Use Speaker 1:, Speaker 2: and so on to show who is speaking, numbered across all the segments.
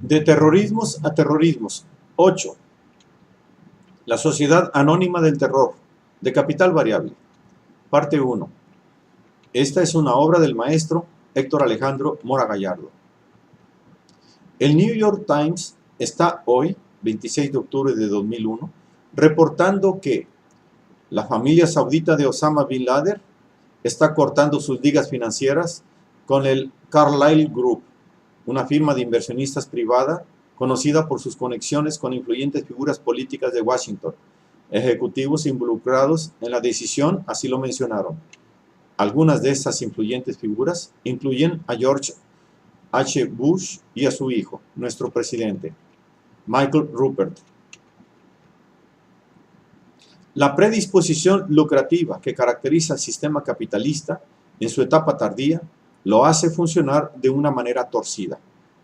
Speaker 1: De terrorismos a terrorismos. 8. La Sociedad Anónima del Terror, de capital variable. Parte 1. Esta es una obra del maestro Héctor Alejandro Mora Gallardo. El New York Times está hoy, 26 de octubre de 2001, reportando que la familia saudita de Osama Bin Laden está cortando sus ligas financieras con el Carlyle Group, una firma de inversionistas privada conocida por sus conexiones con influyentes figuras políticas de Washington. Ejecutivos involucrados en la decisión así lo mencionaron. Algunas de estas influyentes figuras incluyen a George H. Bush y a su hijo, nuestro presidente, Michael Rupert. La predisposición lucrativa que caracteriza al sistema capitalista en su etapa tardía lo hace funcionar de una manera torcida,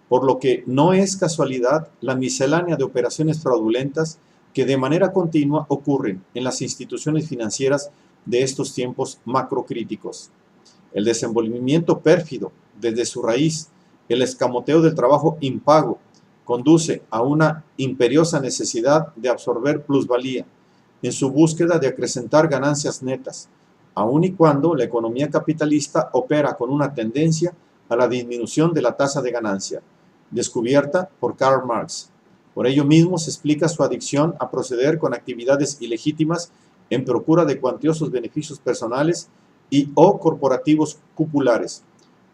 Speaker 1: por lo que no es casualidad la miscelánea de operaciones fraudulentas que de manera continua ocurren en las instituciones financieras de estos tiempos macrocríticos. El desenvolvimiento pérfido desde su raíz, el escamoteo del trabajo impago, conduce a una imperiosa necesidad de absorber plusvalía en su búsqueda de acrecentar ganancias netas, aun y cuando la economía capitalista opera con una tendencia a la disminución de la tasa de ganancia, descubierta por Karl Marx. Por ello mismo se explica su adicción a proceder con actividades ilegítimas en procura de cuantiosos beneficios personales y o corporativos cupulares,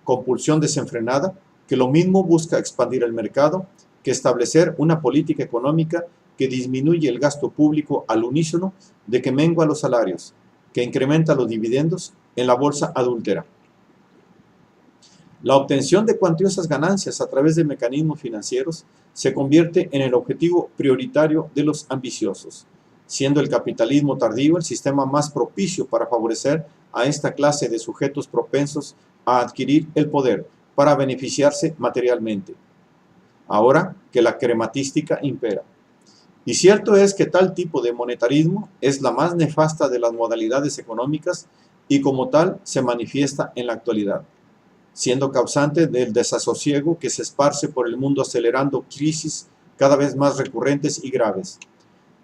Speaker 1: compulsión desenfrenada que lo mismo busca expandir el mercado que establecer una política económica que disminuye el gasto público al unísono de que mengua los salarios, que incrementa los dividendos en la bolsa adúltera. La obtención de cuantiosas ganancias a través de mecanismos financieros se convierte en el objetivo prioritario de los ambiciosos, siendo el capitalismo tardío el sistema más propicio para favorecer a esta clase de sujetos propensos a adquirir el poder para beneficiarse materialmente, ahora que la crematística impera. Y cierto es que tal tipo de monetarismo es la más nefasta de las modalidades económicas y como tal se manifiesta en la actualidad, siendo causante del desasosiego que se esparce por el mundo acelerando crisis cada vez más recurrentes y graves.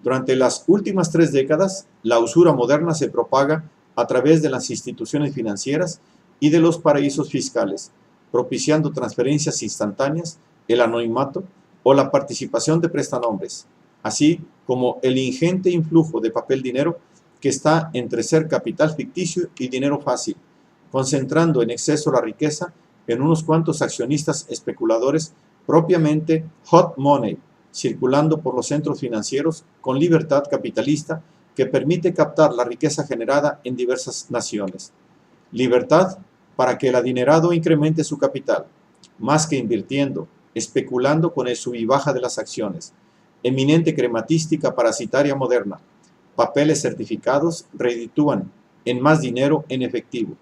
Speaker 1: Durante las últimas 3 décadas, la usura moderna se propaga a través de las instituciones financieras y de los paraísos fiscales, propiciando transferencias instantáneas, el anonimato o la participación de prestanombres, así como el ingente influjo de papel dinero que está entre ser capital ficticio y dinero fácil, concentrando en exceso la riqueza en unos cuantos accionistas especuladores propiamente hot money, circulando por los centros financieros con libertad capitalista que permite captar la riqueza generada en diversas naciones. Libertad para que el adinerado incremente su capital, más que invirtiendo, especulando con el sub y baja de las acciones. Eminente crematística parasitaria moderna. Papeles certificados reditúan en más dinero en efectivo.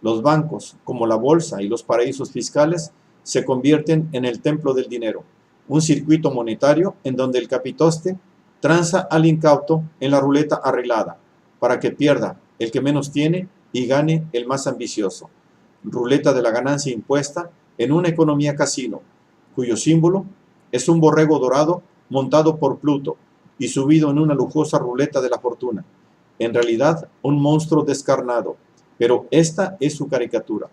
Speaker 1: Los bancos, como la bolsa y los paraísos fiscales, se convierten en el templo del dinero, un circuito monetario en donde el capitoste tranza al incauto en la ruleta arreglada, para que pierda el que menos tiene y gane el más ambicioso. Ruleta de la ganancia impuesta en una economía casino, cuyo símbolo es un borrego dorado montado por Pluto y subido en una lujosa ruleta de la fortuna. En realidad, un monstruo descarnado, pero esta es su caricatura.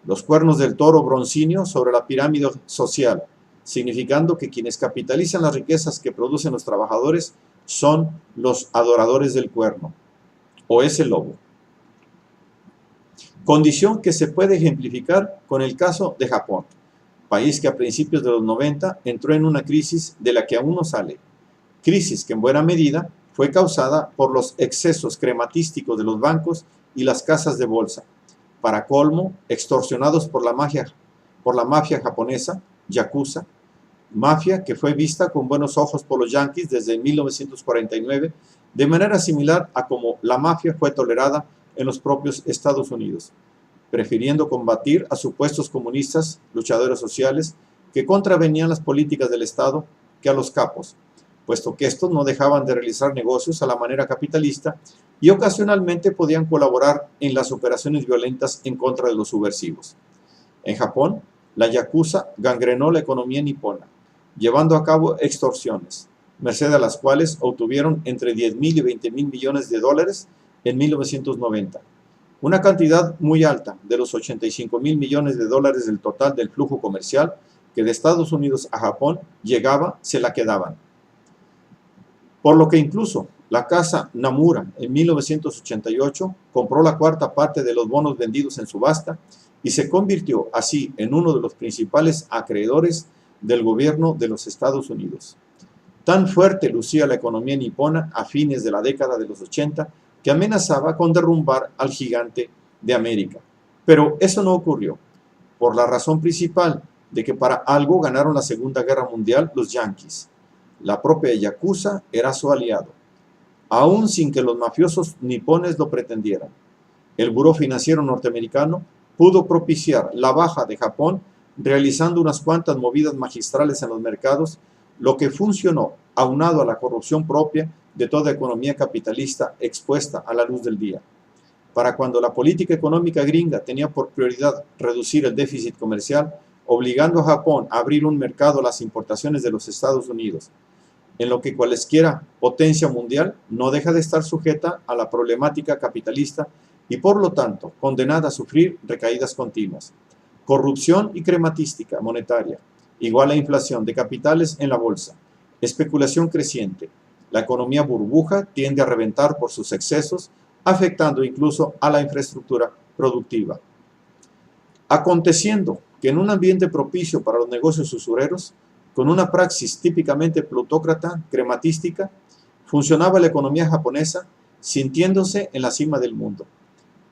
Speaker 1: Los cuernos del toro broncíneo sobre la pirámide social, significando que quienes capitalizan las riquezas que producen los trabajadores son los adoradores del cuerno, o ese lobo. Condición que se puede ejemplificar con el caso de Japón, país que a principios de los 90 entró en una crisis de la que aún no sale. Crisis que en buena medida fue causada por los excesos crematísticos de los bancos y las casas de bolsa, para colmo extorsionados por la mafia japonesa, yakuza, mafia que fue vista con buenos ojos por los yanquis desde 1949, de manera similar a como la mafia fue tolerada en los propios Estados Unidos, prefiriendo combatir a supuestos comunistas, luchadores sociales, que contravenían las políticas del Estado que a los capos, puesto que estos no dejaban de realizar negocios a la manera capitalista y ocasionalmente podían colaborar en las operaciones violentas en contra de los subversivos. En Japón, la yakuza gangrenó la economía nipona, llevando a cabo extorsiones, merced a las cuales obtuvieron entre 10.000 y 20.000 millones de dólares en 1990. Una cantidad muy alta de los 85.000 millones de dólares del total del flujo comercial que de Estados Unidos a Japón llegaba, se la quedaban. Por lo que incluso la casa Namura en 1988 compró la cuarta parte de los bonos vendidos en subasta y se convirtió así en uno de los principales acreedores del gobierno de los Estados Unidos. Tan fuerte lucía la economía nipona a fines de la década de los 80 que amenazaba con derrumbar al gigante de América. Pero eso no ocurrió, por la razón principal de que para algo ganaron la Segunda Guerra Mundial los yanquis. La propia Yakuza era su aliado, aún sin que los mafiosos nipones lo pretendieran. El Buró Financiero norteamericano pudo propiciar la baja de Japón realizando unas cuantas movidas magistrales en los mercados, lo que funcionó aunado a la corrupción propia de toda economía capitalista expuesta a la luz del día. Para cuando la política económica gringa tenía por prioridad reducir el déficit comercial, obligando a Japón a abrir un mercado a las importaciones de los Estados Unidos, en lo que cualesquiera potencia mundial no deja de estar sujeta a la problemática capitalista y por lo tanto condenada a sufrir recaídas continuas. Corrupción y crematística monetaria, igual a inflación de capitales en la bolsa, especulación creciente. La economía burbuja tiende a reventar por sus excesos, afectando incluso a la infraestructura productiva. Aconteciendo que en un ambiente propicio para los negocios usureros, con una praxis típicamente plutócrata, crematística, funcionaba la economía japonesa sintiéndose en la cima del mundo.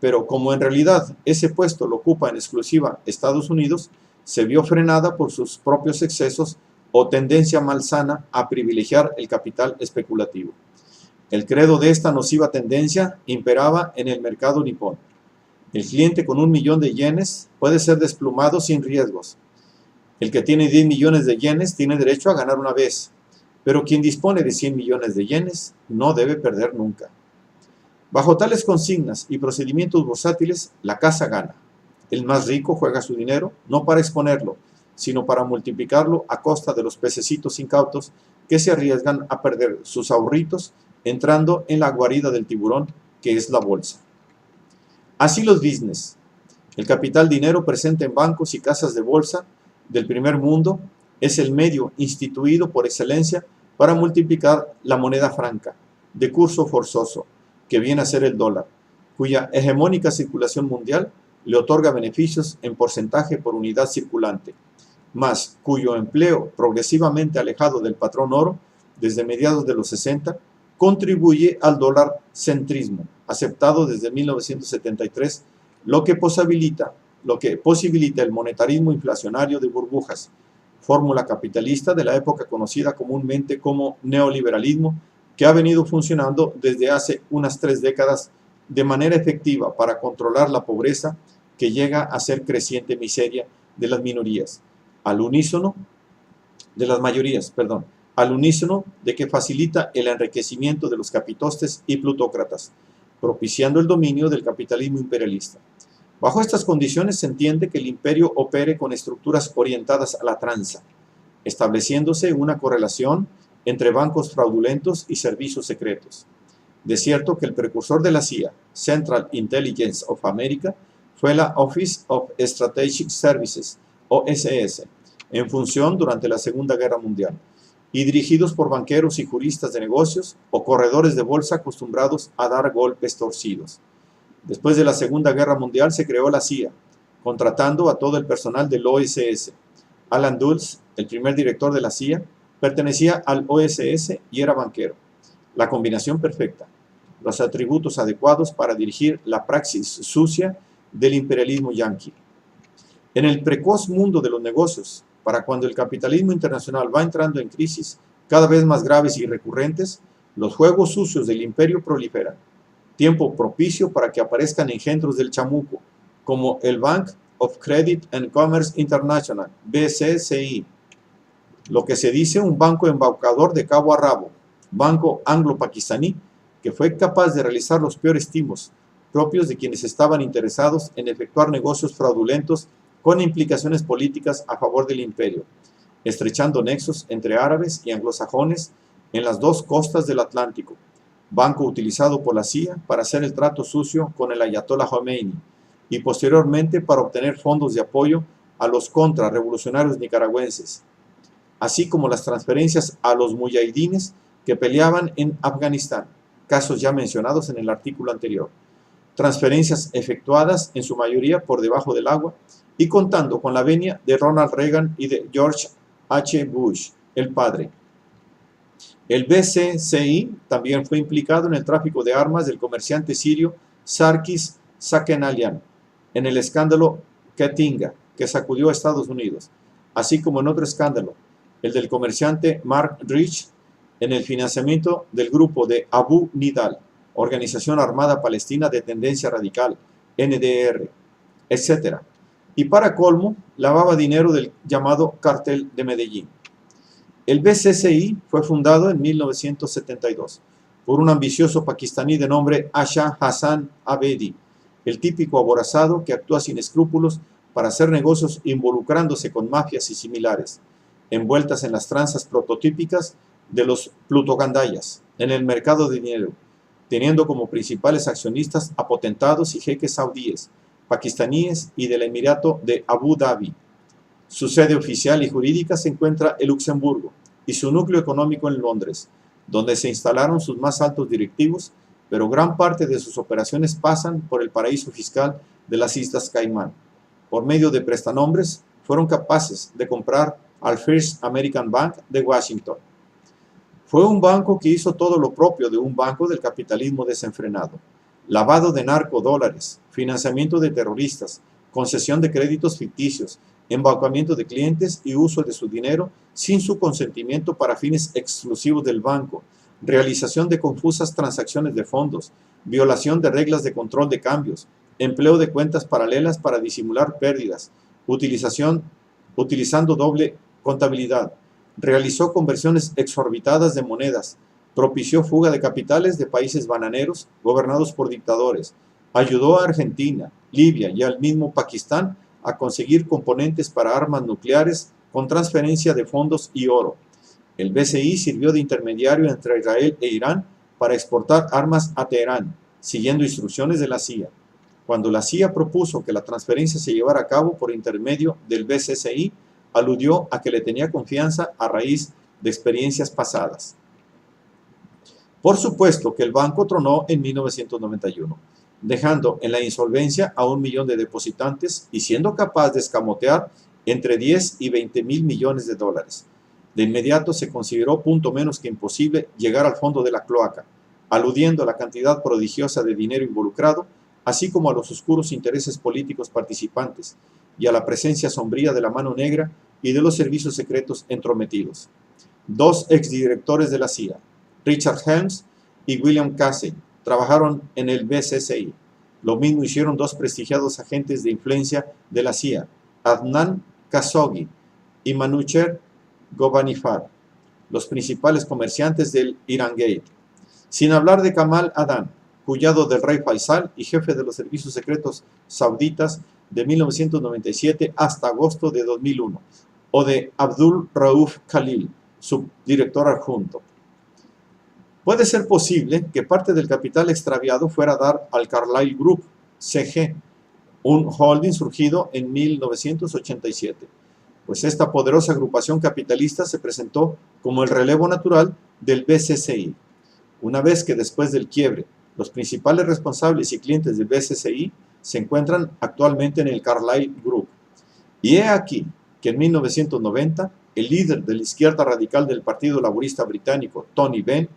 Speaker 1: Pero como en realidad ese puesto lo ocupa en exclusiva Estados Unidos, se vio frenada por sus propios excesos o tendencia malsana a privilegiar el capital especulativo. El credo de esta nociva tendencia imperaba en el mercado nipón. El cliente con 1 millón de yenes puede ser desplumado sin riesgos. El que tiene 10 millones de yenes tiene derecho a ganar una vez, pero quien dispone de 100 millones de yenes no debe perder nunca. Bajo tales consignas y procedimientos bursátiles, la casa gana. El más rico juega su dinero no para exponerlo, sino para multiplicarlo a costa de los pececitos incautos que se arriesgan a perder sus ahorritos entrando en la guarida del tiburón, que es la bolsa. Así los business. El capital dinero presente en bancos y casas de bolsa del primer mundo es el medio instituido por excelencia para multiplicar la moneda franca, de curso forzoso, que viene a ser el dólar, cuya hegemónica circulación mundial le otorga beneficios en porcentaje por unidad circulante, mas cuyo empleo progresivamente alejado del patrón oro desde mediados de los 60 contribuye al dólar centrismo, aceptado desde 1973, lo que posibilita el monetarismo inflacionario de burbujas, fórmula capitalista de la época conocida comúnmente como neoliberalismo, que ha venido funcionando desde hace unas 3 décadas de manera efectiva para controlar la pobreza que llega a ser creciente miseria de las minorías, al unísono de las mayorías, al unísono de que facilita el enriquecimiento de los capitostes y plutócratas, propiciando el dominio del capitalismo imperialista. Bajo estas condiciones se entiende que el imperio opere con estructuras orientadas a la tranza, estableciéndose una correlación entre bancos fraudulentos y servicios secretos. De cierto que el precursor de la CIA, Central Intelligence of America, fue la Office of Strategic Services, OSS, en función durante la Segunda Guerra Mundial, y dirigidos por banqueros y juristas de negocios o corredores de bolsa acostumbrados a dar golpes torcidos. Después de la Segunda Guerra Mundial se creó la CIA, contratando a todo el personal del OSS. Alan Dulles, el primer director de la CIA, pertenecía al OSS y era banquero. La combinación perfecta, los atributos adecuados para dirigir la praxis sucia del imperialismo yanqui. En el precoz mundo de los negocios, para cuando el capitalismo internacional va entrando en crisis cada vez más graves y recurrentes, los juegos sucios del imperio proliferan. Tiempo propicio para que aparezcan engendros del chamuco, como el Bank of Credit and Commerce International, BCCI, lo que se dice un banco embaucador de cabo a rabo, banco anglo-pakistaní, que fue capaz de realizar los peores timos propios de quienes estaban interesados en efectuar negocios fraudulentos con implicaciones políticas a favor del imperio. estrechando nexos entre árabes y anglosajones en las dos costas del Atlántico, banco utilizado por la CIA para hacer el trato sucio con el ayatollah Khomeini y posteriormente para obtener fondos de apoyo a los contrarrevolucionarios nicaragüenses, así como las transferencias a los muyahidines que peleaban en Afganistán, casos ya mencionados en el artículo anterior. Transferencias efectuadas en su mayoría por debajo del agua y contando con la venia de Ronald Reagan y de George H. Bush, el padre. El BCCI también fue implicado en el tráfico de armas del comerciante sirio Sarkis Sakenalian, en el escándalo Katinga, que sacudió a Estados Unidos, así como en otro escándalo, el del comerciante Mark Rich, en el financiamiento del grupo de Abu Nidal, Organización Armada Palestina de Tendencia Radical, NDR, etc. Y para colmo, lavaba dinero del llamado Cártel de Medellín. El BCCI fue fundado en 1972 por un ambicioso pakistaní de nombre Asha Hassan Abedi, el típico aborazado que actúa sin escrúpulos para hacer negocios involucrándose con mafias y similares, envueltas en las tranzas prototípicas de los plutogandayas en el mercado de dinero, teniendo como principales accionistas a potentados y jeques saudíes, pakistaníes y del Emirato de Abu Dhabi. Su sede oficial y jurídica se encuentra en Luxemburgo y su núcleo económico en Londres, donde se instalaron sus más altos directivos, pero gran parte de sus operaciones pasan por el paraíso fiscal de las Islas Caimán. Por medio de prestanombres, fueron capaces de comprar al First American Bank de Washington. Fue un banco que hizo todo lo propio de un banco del capitalismo desenfrenado: lavado de narcodólares, financiamiento de terroristas, concesión de créditos ficticios, embaucamiento de clientes y uso de su dinero sin su consentimiento para fines exclusivos del banco, realización de confusas transacciones de fondos, violación de reglas de control de cambios, empleo de cuentas paralelas para disimular pérdidas, utilizando doble contabilidad, realizó conversiones exorbitadas de monedas, propició fuga de capitales de países bananeros gobernados por dictadores, ayudó a Argentina, Libia y al mismo Pakistán a conseguir componentes para armas nucleares con transferencia de fondos y oro. El BCI sirvió de intermediario entre Israel e Irán para exportar armas a Teherán, siguiendo instrucciones de la CIA. Cuando la CIA propuso que la transferencia se llevara a cabo por intermedio del BCCI, aludió a que le tenía confianza a raíz de experiencias pasadas. Por supuesto que el banco tronó en 1991, dejando en la insolvencia a 1 millón de depositantes y siendo capaz de escamotear entre 10 y 20 mil millones de dólares. De inmediato se consideró punto menos que imposible llegar al fondo de la cloaca, aludiendo a la cantidad prodigiosa de dinero involucrado, así como a los oscuros intereses políticos participantes y a la presencia sombría de la mano negra y de los servicios secretos entrometidos. Dos exdirectores de la CIA, Richard Helms y William Casey, trabajaron en el BCCI. Lo mismo hicieron dos prestigiados agentes de influencia de la CIA, Adnan Khashoggi y Manucher Ghorbanifar, los principales comerciantes del Irangate. Sin hablar de Kamal Adhan, cuñado del rey Faisal y jefe de los servicios secretos sauditas de 1997 hasta agosto de 2001, o de Abdul Rauf Khalil, subdirector adjunto. Puede ser posible que parte del capital extraviado fuera a dar al Carlyle Group, CG, un holding surgido en 1987, pues esta poderosa agrupación capitalista se presentó como el relevo natural del BCCI. Una vez que después del quiebre, los principales responsables y clientes del BCCI se encuentran actualmente en el Carlyle Group. Y he aquí que en 1990, el líder de la izquierda radical del Partido Laborista Británico, Tony Benn,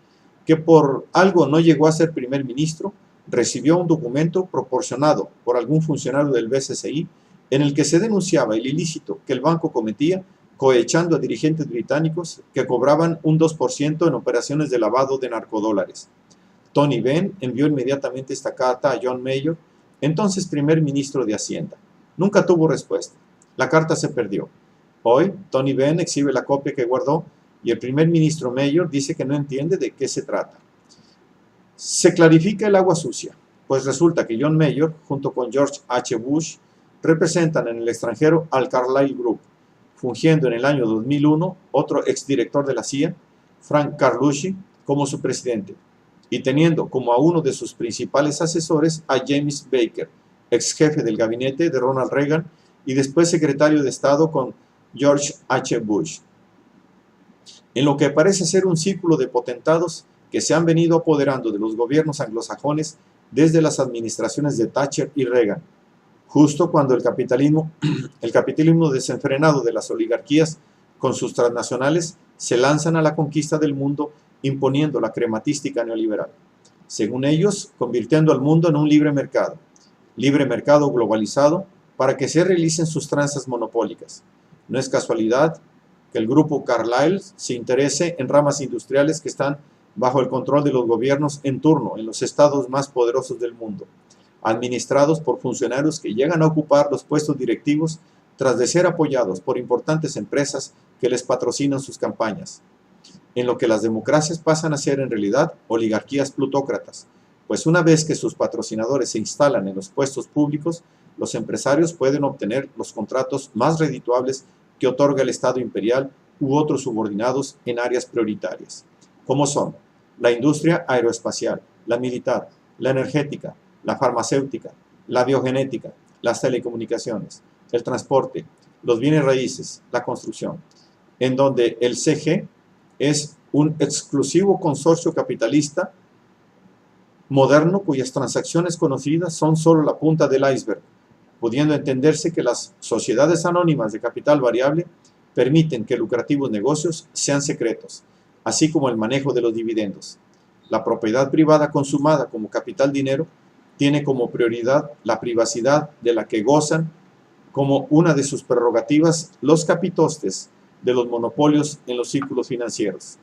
Speaker 1: que por algo no llegó a ser primer ministro, recibió un documento proporcionado por algún funcionario del BCCI en el que se denunciaba el ilícito que el banco cometía cohechando a dirigentes británicos que cobraban un 2% en operaciones de lavado de narcodólares. Tony Benn envió inmediatamente esta carta a John Major, entonces primer ministro de Hacienda. Nunca tuvo respuesta. La carta se perdió. Hoy, Tony Benn exhibe la copia que guardó y el primer ministro Major dice que no entiende de qué se trata. Se clarifica el agua sucia, pues resulta que John Major, junto con George H. Bush, representan en el extranjero al Carlyle Group, fungiendo en el año 2001 otro exdirector de la CIA, Frank Carlucci, como su presidente, y teniendo como a uno de sus principales asesores a James Baker, ex jefe del gabinete de Ronald Reagan y después secretario de Estado con George H. Bush. En lo que parece ser un círculo de potentados que se han venido apoderando de los gobiernos anglosajones desde las administraciones de Thatcher y Reagan, justo cuando el capitalismo desenfrenado de las oligarquías con sus transnacionales se lanzan a la conquista del mundo imponiendo la crematística neoliberal, según ellos, convirtiendo al mundo en un libre mercado globalizado para que se realicen sus tranzas monopólicas. No es casualidad que el grupo Carlyle se interese en ramas industriales que están bajo el control de los gobiernos en turno en los estados más poderosos del mundo, administrados por funcionarios que llegan a ocupar los puestos directivos tras de ser apoyados por importantes empresas que les patrocinan sus campañas, en lo que las democracias pasan a ser en realidad oligarquías plutócratas, pues una vez que sus patrocinadores se instalan en los puestos públicos, los empresarios pueden obtener los contratos más redituables que otorga el Estado imperial u otros subordinados en áreas prioritarias, como son la industria aeroespacial, la militar, la energética, la farmacéutica, la biogenética, las telecomunicaciones, el transporte, los bienes raíces, la construcción, en donde el CG es un exclusivo consorcio capitalista moderno cuyas transacciones conocidas son solo la punta del iceberg, pudiendo entenderse que las sociedades anónimas de capital variable permiten que lucrativos negocios sean secretos, así como el manejo de los dividendos. La propiedad privada consumada como capital dinero tiene como prioridad la privacidad de la que gozan como una de sus prerrogativas los capitostes de los monopolios en los círculos financieros.